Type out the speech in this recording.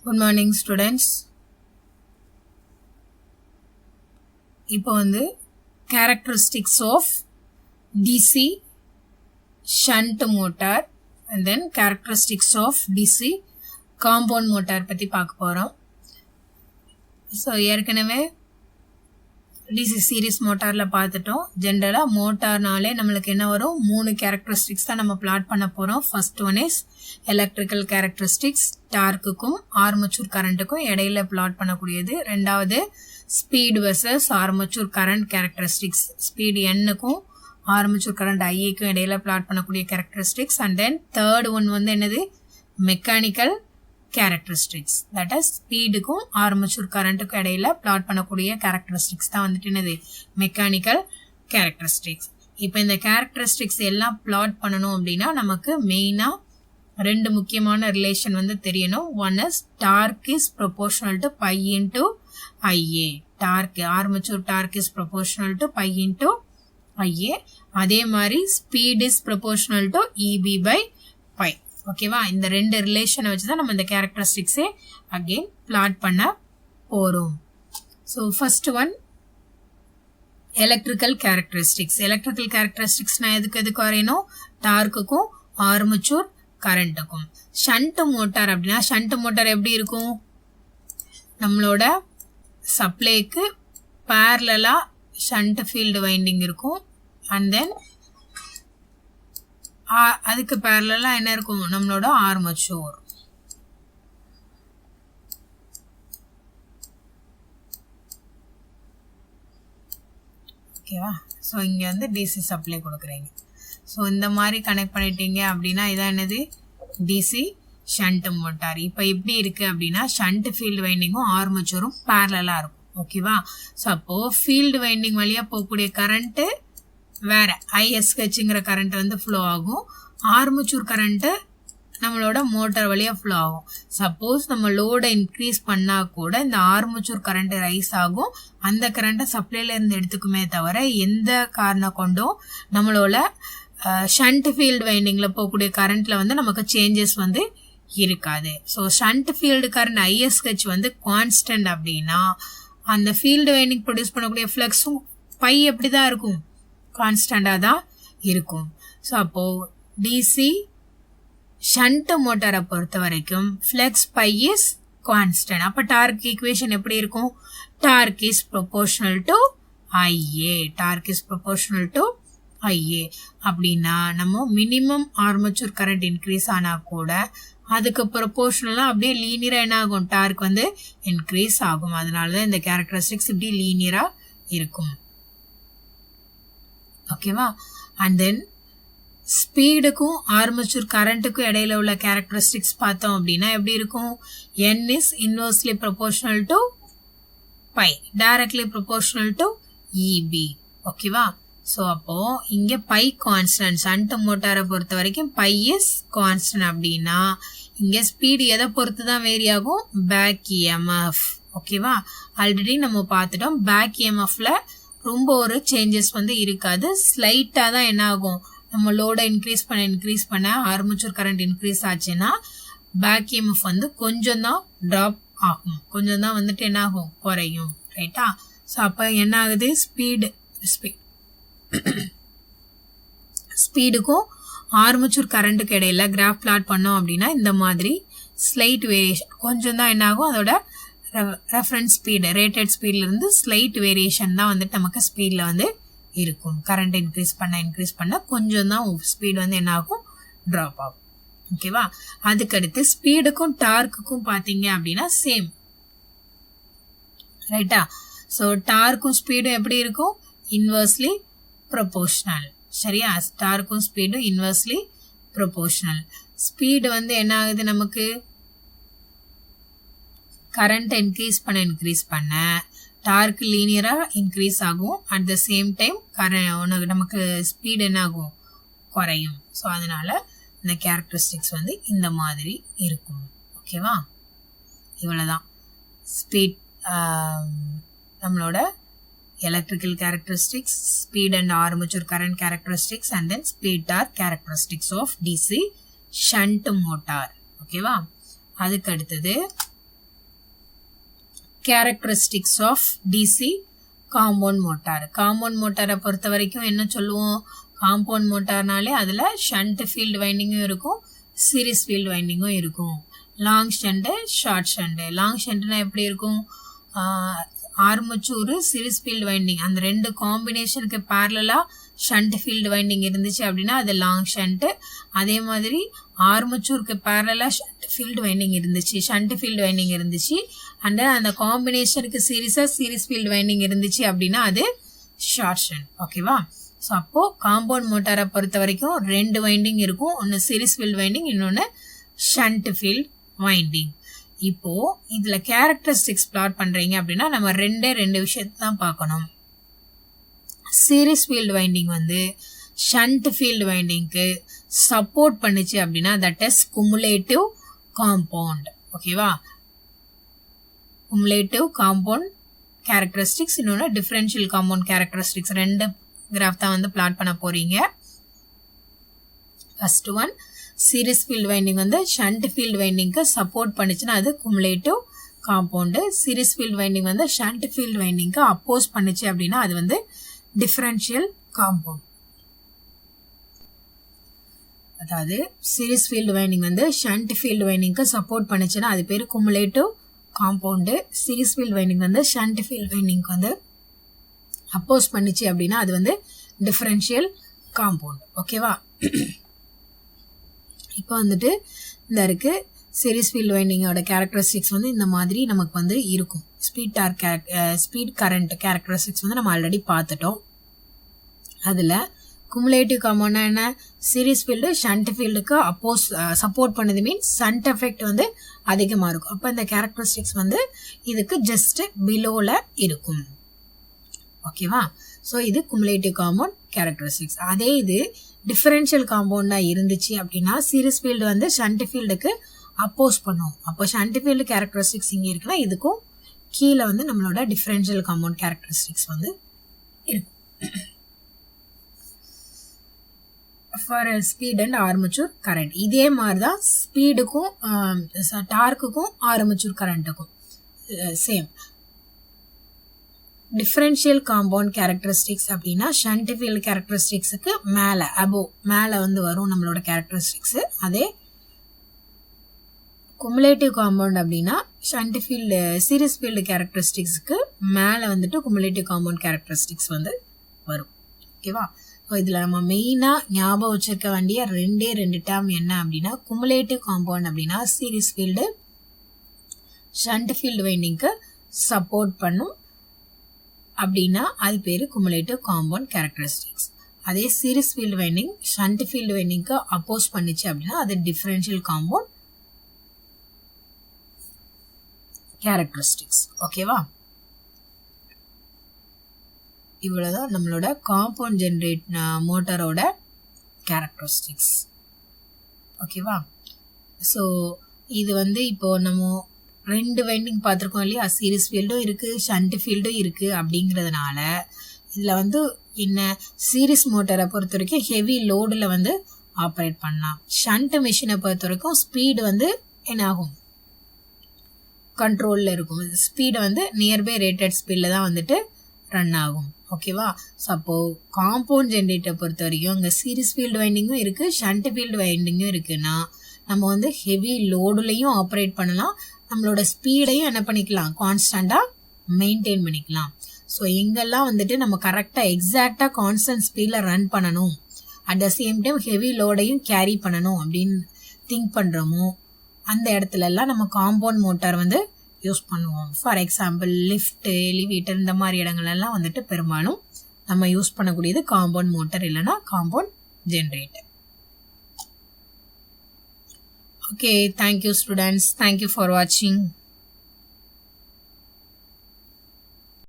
Good morning students. இப்போ வந்து characteristics of DC shunt motor and then characteristics of DC compound motor பத்தி பார்க்க போறோம். So ஏற்கனவே DC series motorல பார்த்துட்டோம். ஜெனரலா மோட்டார்னாலே நம்மளுக்கு என்ன வரும்? மூணு characteristics தான் நம்ம plot பண்ண போறோம். First one is electrical characteristics, டார்க்குக்கும் ஆர்மேச்சர் கரண்ட்டுக்கும் இடையில plot பண்ணக்கூடியது. ரெண்டாவது speed versus armature current characteristics, speed n-க்கும் armature current i-க்கும் இடையில plot பண்ணக்கூடிய characteristics. And then third one வந்து என்னது? mechanical characteristics, that is speed-க்கும் armature current-க்கும் இடையில plot பண்ணக்கூடிய characteristics தான் வந்துட்டு என்னது? mechanical characteristics. இப்போ இந்த characteristics எல்லாம் plot பண்ணணும் அப்படின்னா நமக்கு மெயினா ரெண்டு முக்கியமான ரிலேஷன் வந்து தெரியணும். One is torque is proportional to pi into IA. Torque, armature torque is proportional to pi into IA. அதே மாதிரி speed is proportional to EB by pi. ஓகேவா? இந்த ரெண்டு ரிலேஷனை வச்சு தான் நம்ம இந்த கேரக்டரிஸ்டிக்ஸே அகெயின் பிளாட் பண்ண போறோம். So first one electrical characteristics. Electrical கேரக்டரிஸ்டிக்ஸ்னா எதுக்கு வரையணும்? டார்க்குக்கும் ஆர்மேச்சர் கரண்ட்டுக்கும். ஷண்ட் மோட்டார் அப்படின்னா ஷண்ட் மோட்டார் எப்படி இருக்கும்? நம்மளோட சப்ளைக்கு பேரலா ஷண்ட் ஃபீல்டு வைண்டிங் இருக்கும். அண்ட் தென் அதுக்கு பேரலா என்ன இருக்கும்? நம்மளோட ஆர்மேச்சர். ஓகேவா? ஸோ இங்கே வந்து டிசி சப்ளை கொடுக்குறீங்க. ஸோ இந்த மாதிரி கனெக்ட் பண்ணிட்டீங்க அப்படின்னா இதான் என்னது? DC shunt motor. இப்போ எப்படி இருக்குது அப்படின்னா ஷண்ட் ஃபீல்டு வைண்டிங்கும் ஆர்மேச்சரும் பேரலாக இருக்கும். ஓகேவா? ஸோ அப்போது ஃபீல்டு வைண்டிங் வழியாக போகக்கூடிய கரண்ட்டு வேற ஐஎஸ்ஹெச்ங்கிற கரண்ட் வந்து ஃப்ளோ ஆகும். ஆர்மேச்சர் கரண்ட்டு நம்மளோட மோட்டார் வழியாக ஃப்ளோ ஆகும். சப்போஸ் நம்ம லோடை இன்க்ரீஸ் பண்ணால் கூட இந்த ஆர்மேச்சர் கரண்ட் ரைஸ் ஆகும். அந்த கரண்ட்டை சப்ளைலேருந்து எடுத்துக்குமே தவிர எந்த காரணம் கொண்டும் நம்மளோட ஷண்ட் ஃபீல்டு வைண்டிங்கில் போகக்கூடிய கரண்ட்டில் வந்து நமக்கு சேஞ்சஸ் வந்து இருக்காது. ஸோ ஷண்ட் ஃபீல்டு கரண்ட் ஐஎஸ்ஹெச் வந்து கான்ஸ்டன்ட் அப்படின்னா அந்த ஃபீல்டு வைண்டிங் ப்ரொடியூஸ் பண்ணக்கூடிய ஃப்ளக்ஸும் பை எப்படி தான் இருக்கும்? கான்ஸ்டண்டாக தான் இருக்கும். ஸோ அப்போது டிசி ஷண்ட் மோட்டாரை பொறுத்த வரைக்கும் ஃப்ளக்ஸ் பை இஸ் கான்ஸ்டன்ட். அப்போ டார்க் ஈக்குவேஷன் எப்படி இருக்கும்? Torque is proportional to IA. Torque is proportional to IA அப்படின்னா நம்ம மினிமம் ஆர்மேச்சர் கரண்ட் இன்க்ரீஸ் ஆனால் கூட அதுக்கு ப்ரொபோர்ஷனலாக அப்படியே லீனியராக என்ன ஆகும்? டார்க் வந்து இன்க்ரீஸ் ஆகும். அதனால தான் இந்த கேரக்டரிஸ்டிக்ஸ் இப்படி லீனியராக இருக்கும். ஓகேவா? அண்ட் தென் ஸ்பீடுக்கும் ஆர்மேச்சர் கரண்ட்டுக்கும் இடையில உள்ள கேரக்டரிஸ்டிக்ஸ் பார்த்தோம் அப்படின்னா எப்படி இருக்கும்? n is inversely proportional to pi, directly proportional to EB. ஓகேவா? ஸோ அப்போ இங்கே பை கான்ஸ்டன்ட். ஷண்ட் மோட்டாரை பொறுத்த வரைக்கும் பை இஸ் கான்ஸ்டன்ட் அப்படின்னா இங்கே ஸ்பீடு எதை பொறுத்து தான் வேரி ஆகும்? Back EMF. ஓகேவா? ஆல்ரெடி நம்ம பார்த்துட்டோம். பேக் EMFல ரொம்ப ஒரு சேஞ்சஸ் வந்து இருக்காது. ஸ்லைட்டாக தான் என்ன ஆகும்? நம்ம லோடை இன்க்ரீஸ் பண்ண ஆர்மேச்சர் கரண்ட் இன்க்ரீஸ் ஆச்சுன்னா பேக் EMF வந்து கொஞ்சம் தான் ட்ராப் ஆகும். கொஞ்சம் தான் வந்துட்டு என்ன ஆகும்? குறையும். ரைட்டா? ஸோ அப்போ என்ன ஆகுது? ஸ்பீடுக்கும் ஆர்மேச்சர் கரண்ட்டுக்கு இடையில கிராஃப் பிளாட் பண்ணோம் அப்படின்னா இந்த மாதிரி ஸ்லைட் வேரியேஷன் கொஞ்சம் தான் என்ன ஆகும்? அதோட ரெஃபரன்ஸ் ஸ்பீடு ரேட்டட் ஸ்பீட்லேருந்து ஸ்லைட் வேரியேஷன் தான் வந்துட்டு நமக்கு ஸ்பீடில் வந்து இருக்கும். கரண்ட் இன்க்ரீஸ் பண்ண கொஞ்சம் தான் ஸ்பீடு வந்து என்ன ஆகும்? ட்ராப் ஆகும். ஓகேவா? அதுக்கடுத்து ஸ்பீடுக்கும் டார்க்குக்கும் பார்த்தீங்க அப்படின்னா சேம். ரைட்டா? ஸோ டார்க்கும் ஸ்பீடும் எப்படி இருக்கும்? Inversely proportional. சரியா? டார்க்கும் ஸ்பீடும் இன்வெர்ஸ்லி ப்ரொபோர்ஷனல். ஸ்பீடு வந்து என்ன ஆகுது? நமக்கு கரண்ட் இன்க்ரீஸ் பண்ண டார்க் லீனியராக இன்க்ரீஸ் ஆகும். அட் த சேம் டைம் நமக்கு ஸ்பீடு என்ன ஆகும்? குறையும். ஸோ அதனால இந்த கேரக்டரிஸ்டிக்ஸ் வந்து இந்த மாதிரி இருக்கும். ஓகேவா? இவ்வளோதான் ஸ்பீட் நம்மளோட electrical characteristics, speed and armature current characteristics, and then speed torque characteristics of DC shunt motor. ஓகேவா? அதுக்கு அடுத்தது characteristics of DC compound motor. Compound மோட்டாரை பொறுத்த வரைக்கும் என்ன சொல்லுவோம், காம்பவுண்ட் மோட்டார்னாலே அதில் ஷண்ட் ஃபீல்டு வைண்டிங்கும் இருக்கும், சீரிஸ் ஃபீல்டு வைண்டிங்கும் இருக்கும். Long shunt, short shunt. Long ஷண்ட்னா எப்படி இருக்கும், ஆர்மச்சூர் சீரிஸ் ஃபீல்டு வைண்டிங் அந்த ரெண்டு காம்பினேஷனுக்கு பேரலாக ஷண்ட் ஃபீல்டு வைண்டிங் இருந்துச்சு அப்படின்னா அது லாங் ஷண்ட்டு. அதே மாதிரி ஆர்மச்சூருக்கு பேரலாக ஷண்ட் ஃபீல்டு வைண்டிங் இருந்துச்சு அண்ட் அந்த காம்பினேஷனுக்கு சீரிஸாக சீரிஸ் ஃபீல்டு வைண்டிங் இருந்துச்சு அப்படின்னா அது ஷார்ட் ஷண்ட். ஓகேவா? ஸோ அப்போது காம்பவுண்ட் மோட்டாரை பொறுத்த வரைக்கும் ரெண்டு வைண்டிங் இருக்கும், ஒன்று சீரிஸ் ஃபீல்டு வைண்டிங், இன்னொன்று ஷண்ட் ஃபீல்டு வைண்டிங். இப்போ இதுல கேரக்டரிஸ்டிக்ஸ் பிளாட் பண்றீங்க அப்படின்னா நம்ம ரெண்டு விஷயத்தை தான் பார்க்கணும். சீரிஸ் ஃபீல்டு வைண்டிங் வந்து ஷண்ட் ஃபீல்டு வைண்டிங்க்கு சப்போர்ட் பண்ணுச்சு அப்படின்னா தட் இஸ் குமுலேட்டிவ் காம்பவுண்ட். ஓகேவா? குமுலேட்டிவ் காம்பவுண்ட் கேரக்டரிஸ்டிக்ஸ், இன்னொன்று டிஃபரன்ஷியல் காம்பவுண்ட் கேரக்டரிஸ்டிக்ஸ். ரெண்டு கிராஃப் தான் வந்து பிளாட் பண்ண போறீங்க. First one, series field winding வந்து ஷண்ட் ஃபீல்டு வைண்டிங்க்கு சப்போர்ட் பண்ணுச்சுன்னா அது cumulative compound. Series field winding வந்து ஷண்ட் ஃபீல்டு வைண்டிங்க்கு அப்போஸ் பண்ணுச்சு அப்படின்னா அது வந்து டிஃபரன்ஷியல் காம்பவுண்ட். அதாவது சீரிஸ் ஃபீல்டு வைண்டிங் வந்து ஷண்ட் ஃபீல்டு வைண்டிங்க்கு சப்போர்ட் பண்ணுச்சுன்னா அது பேர் cumulative compound. Series field winding வந்து ஷண்ட் ஃபீல்டு வைண்டிங்க்கு வந்து அப்போஸ் பண்ணுச்சு அப்படின்னா அது வந்து டிஃபரன்ஷியல் காம்பவுண்ட். ஓகேவா? இப்போ வந்துட்டு இந்த இருக்கு சீரிஸ் ஃபீல்டு வைண்டிங்கோட கேரக்டரிஸ்டிக்ஸ் வந்து இந்த மாதிரி நமக்கு வந்து இருக்கும். ஸ்பீட் கரண்ட் கேரக்டரிஸ்டிக்ஸ் வந்து நம்ம ஆல்ரெடி பார்த்துட்டோம். அதில் குமுலேட்டிவ் காம்பவுண்ட்னா என்ன, சீரிஸ் ஃபீல்டு ஷண்ட் ஃபீல்டுக்கு சப்போர்ட் பண்ணுது மீன்ஸ் ஷண்ட் எஃபெக்ட் வந்து அதிகமாக இருக்கும். அப்போ இந்த கேரக்டரிஸ்டிக்ஸ் வந்து இதுக்கு ஜஸ்ட் பிலோவில் இருக்கும். ஓகேவா? ஸோ இது குமுலேட்டிவ் காம்பவுண்ட் கேரக்டரிஸ்டிக்ஸ். அதே இது டிஃபரன்ஷியல் காம்பவுண்டாக இருந்துச்சு அப்படின்னா சீரிஸ் ஃபீல்டு வந்து ஷண்ட் ஃபீல்டுக்கு அப்போஸ் பண்ணும். அப்போ ஷண்ட் ஃபீல்டு கேரக்டரிஸ்டிக்ஸ் இங்கே இருக்குன்னா இதுக்கும் கீழே வந்து நம்மளோட டிஃபரன்ஷியல் காம்பவுண்ட் கேரக்டரிஸ்டிக்ஸ் வந்து இருக்கும். For speed and armature current இதே மாதிரி தான் ஸ்பீடுக்கும் டார்க்குக்கும் ஆர்மச்சூர் கரண்ட்டுக்கும் சேம். டிஃபரன்ஷியல் காம்பவுண்ட் கேரக்டரிஸ்டிக்ஸ் அப்படின்னா ஷண்ட் ஃபீல்டு கேரக்டரிஸ்டிக்ஸுக்கு மேலே வந்து வரும் நம்மளோட கேரக்டரிஸ்டிக்ஸு. அதே குமுலேட்டிவ் காம்பவுண்ட் அப்படின்னா ஷண்ட் ஃபீல்டு சீரிஸ் ஃபீல்டு கேரக்டரிஸ்டிக்ஸுக்கு மேலே வந்துட்டு குமுலேட்டிவ் காம்பவுண்ட் கேரக்டரிஸ்டிக்ஸ் வந்து வரும். ஓகேவா? ஸோ இதில் நம்ம மெயினாக ஞாபகம் வச்சிருக்க வேண்டிய ரெண்டு டேர்ம் என்ன அப்படின்னா, குமுலேட்டிவ் காம்பவுண்ட் அப்படின்னா சீரிஸ் ஃபீல்டு ஷண்ட் ஃபீல்டு வைண்டிங்க்கு சப்போர்ட் பண்ணும் அப்படின்னா அது பேர் குமுலேட்டிவ் காம்பவுண்ட் கேரக்டரிஸ்டிக்ஸ். அதே series field winding shunt field வைண்டிங்க்கு அப்போஸ் பண்ணிச்சு அப்படின்னா அது டிஃபரன்ஷியல் காம்பவுண்ட் கேரக்டரிஸ்டிக்ஸ். ஓகேவா? இவ்வளவுதான் நம்மளோட காம்பவுண்ட் ஜெனரேட் மோட்டாரோட கேரக்டரிஸ்டிக்ஸ். ஓகேவா? ஸோ இது வந்து இப்போ நம்ம ரெண்டு வைண்டிங் பார்த்துருக்கோம் இல்லையா, சீரிஸ் ஃபீல்டும் இருக்குது ஷண்ட் ஃபீல்டும் இருக்குது. அப்படிங்கிறதுனால இதில் வந்து என்ன, சீரிஸ் மோட்டரை பொறுத்த வரைக்கும் ஹெவி லோடில் வந்து ஆப்ரேட் பண்ணலாம். ஷண்ட் மிஷினை பொறுத்த வரைக்கும் ஸ்பீடு வந்து என்ன ஆகும், கண்ட்ரோலில் இருக்கும். ஸ்பீடு வந்து நியர்பை ரேட்டட் ஸ்பீடில் தான் வந்துட்டு ரன் ஆகும். ஓகேவா? ஸோ அப்போது காம்பவுண்ட் ஜென்ரேட்டரை பொறுத்த வரைக்கும் இங்கே சீரிஸ் ஃபீல்டு வைண்டிங்கும் இருக்குது ஷண்ட் ஃபீல்டு வைண்டிங்கும் இருக்குன்னா நம்ம வந்து ஹெவி லோடுலையும் ஆப்ரேட் பண்ணலாம், நம்மளோட ஸ்பீடையும் என்ன பண்ணிக்கலாம், கான்ஸ்டண்ட்டாக மெயின்டைன் பண்ணிக்கலாம். ஸோ எங்கெல்லாம் வந்துட்டு நம்ம கரெக்டாக எக்ஸாக்டாக கான்ஸ்டன்ட் ஸ்பீடில் ரன் பண்ணணும், at the same time heavy லோடையும் கேரி பண்ணணும் அப்படின்னு திங்க் பண்ணுறோமோ அந்த இடத்துலலாம் நம்ம காம்பவுண்ட் மோட்டார் வந்து யூஸ் பண்ணுவோம். ஃபார் எக்ஸாம்பிள் லிஃப்ட்டு, எலிவேட்டர் இந்த மாதிரி இடங்கள்லாம் வந்துட்டு பெரும்பாலும் நம்ம யூஸ் பண்ணக்கூடியது காம்பவுண்ட் மோட்டார் இல்லைன்னா compound generator. Okay, thank you students. Thank you for watching.